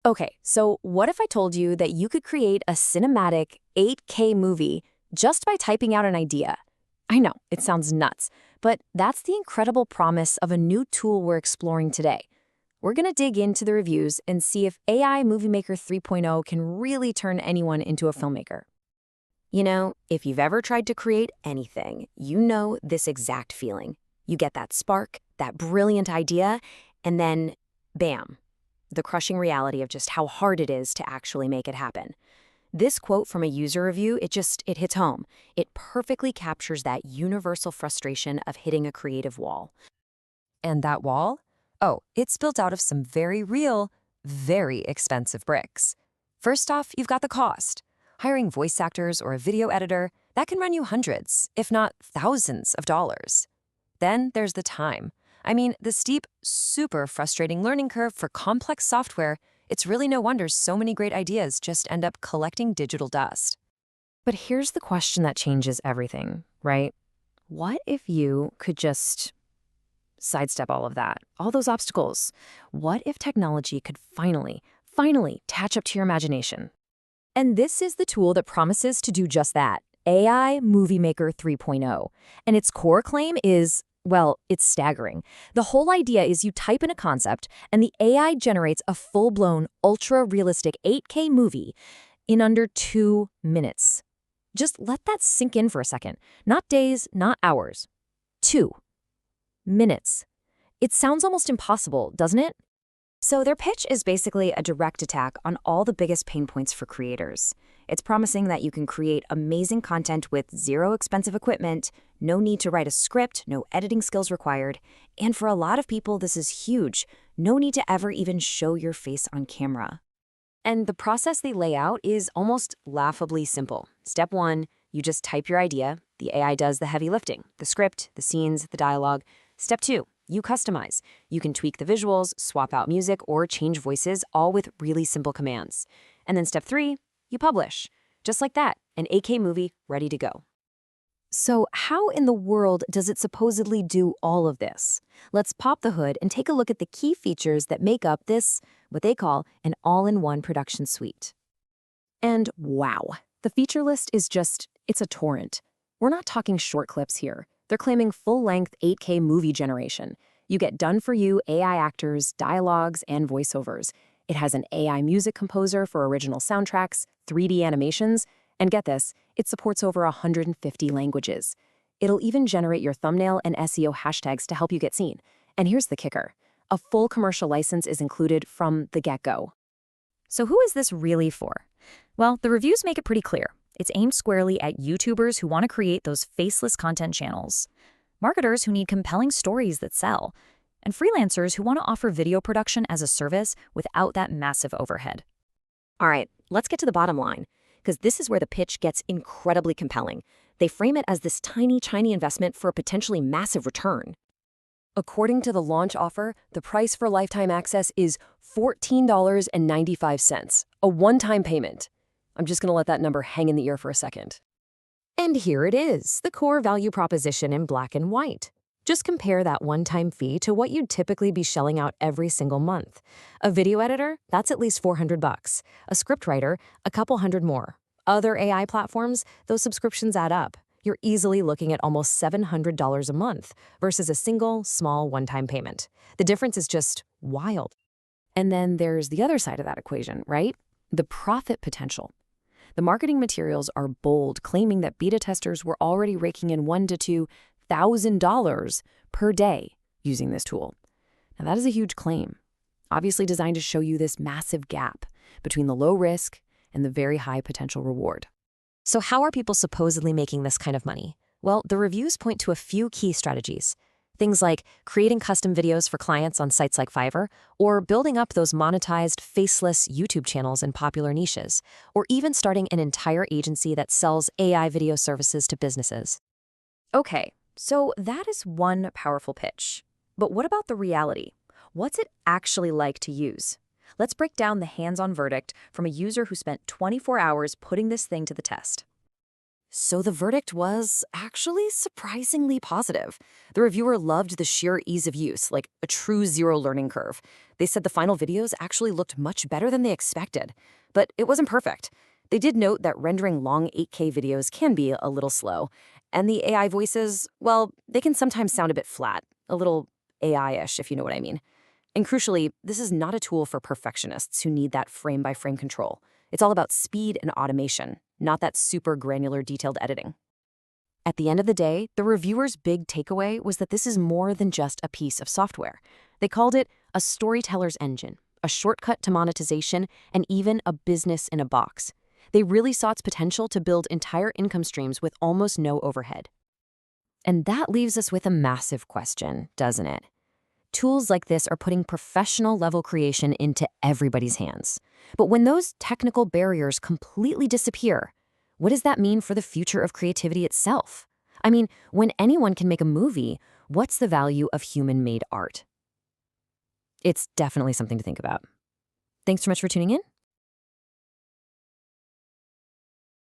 Okay, so what if I told you that you could create a cinematic 8K movie just by typing out an idea? I know, it sounds nuts, but that's the incredible promise of a new tool we're exploring today. We're going to dig into the reviews and see if AI MovieMaker 3.0 can really turn anyone into a filmmaker. You know, if you've ever tried to create anything, you know this exact feeling. You get that spark, that brilliant idea, and then, bam, the crushing reality of just how hard it is to actually make it happen. This quote from a user review, it hits home. It perfectly captures that universal frustration of hitting a creative wall. And that wall? Oh, it's built out of some very real, very expensive bricks. First off, you've got the cost. Hiring voice actors or a video editor, that can run you hundreds, if not thousands of dollars. Then there's the time. I mean, the steep, super frustrating learning curve for complex software. It's really no wonder so many great ideas just end up collecting digital dust. But here's the question that changes everything, right? What if you could just sidestep all of that, all those obstacles? What if technology could finally catch up to your imagination? And this is the tool that promises to do just that, AI MovieMaker 3.0. And its core claim is, well, it's staggering. The whole idea is you type in a concept, and the AI generates a full-blown, ultra-realistic 8K movie in under 2 minutes. Just let that sink in for a second. Not days, not hours. 2 minutes. It sounds almost impossible, doesn't it? So their pitch is basically a direct attack on all the biggest pain points for creators. It's promising that you can create amazing content with zero expensive equipment, no need to write a script, no editing skills required, and for a lot of people this is huge, no need to ever even show your face on camera. And the process they lay out is almost laughably simple. Step 1, you just type your idea. The AI does the heavy lifting, the script, the scenes, the dialogue. Step 2, you customize. You can tweak the visuals, swap out music, or change voices, all with really simple commands. And then step 3, you publish. Just like that, an 8K movie ready to go. So how in the world does it supposedly do all of this? Let's pop the hood and take a look at the key features that make up this, what they call an all-in-one production suite. And wow, the feature list is it's a torrent. We're not talking short clips here. They're claiming full-length 8K movie generation. You get done-for-you AI actors, dialogues, and voiceovers. It has an AI music composer for original soundtracks, 3D animations, and get this, it supports over 150 languages. It'll even generate your thumbnail and SEO hashtags to help you get seen. And here's the kicker. A full commercial license is included from the get-go. So who is this really for? Well, the reviews make it pretty clear. It's aimed squarely at YouTubers who want to create those faceless content channels, marketers who need compelling stories that sell, and freelancers who want to offer video production as a service without that massive overhead. All right, let's get to the bottom line, because this is where the pitch gets incredibly compelling. They frame it as this tiny investment for a potentially massive return. According to the launch offer, the price for lifetime access is $14.95, a one-time payment. I'm just going to let that number hang in the ear for a second. And here it is, the core value proposition in black and white. Just compare that one-time fee to what you'd typically be shelling out every single month. A video editor, that's at least $400. A scriptwriter, a couple hundred more. Other AI platforms, those subscriptions add up. You're easily looking at almost $700 a month versus a single, small one-time payment. The difference is just wild. And then there's the other side of that equation, right? The profit potential. The marketing materials are bold, claiming that beta testers were already raking in $1,000 to $2,000 per day using this tool. Now that is a huge claim, obviously designed to show you this massive gap between the low risk and the very high potential reward. So how are people supposedly making this kind of money? Well, the reviews point to a few key strategies. Things like creating custom videos for clients on sites like Fiverr, or building up those monetized, faceless YouTube channels in popular niches, or even starting an entire agency that sells AI video services to businesses. Okay, so that is one powerful pitch. But what about the reality? What's it actually like to use? Let's break down the hands-on verdict from a user who spent 24 hours putting this thing to the test. So the verdict was actually surprisingly positive. The reviewer loved the sheer ease of use, like a true zero learning curve. They said the final videos actually looked much better than they expected. But it wasn't perfect. They did note that rendering long 8K videos can be a little slow. And the AI voices, well, they can sometimes sound a bit flat, a little AI-ish, if you know what I mean. And crucially, this is not a tool for perfectionists who need that frame-by-frame control. It's all about speed and automation, not that super granular detailed editing. At the end of the day, the reviewer's big takeaway was that this is more than just a piece of software. They called it a storyteller's engine, a shortcut to monetization, and even a business in a box. They really saw its potential to build entire income streams with almost no overhead. And that leaves us with a massive question, doesn't it? Tools like this are putting professional level creation into everybody's hands. But when those technical barriers completely disappear, what does that mean for the future of creativity itself? I mean, when anyone can make a movie, what's the value of human-made art? It's definitely something to think about. Thanks so much for tuning in.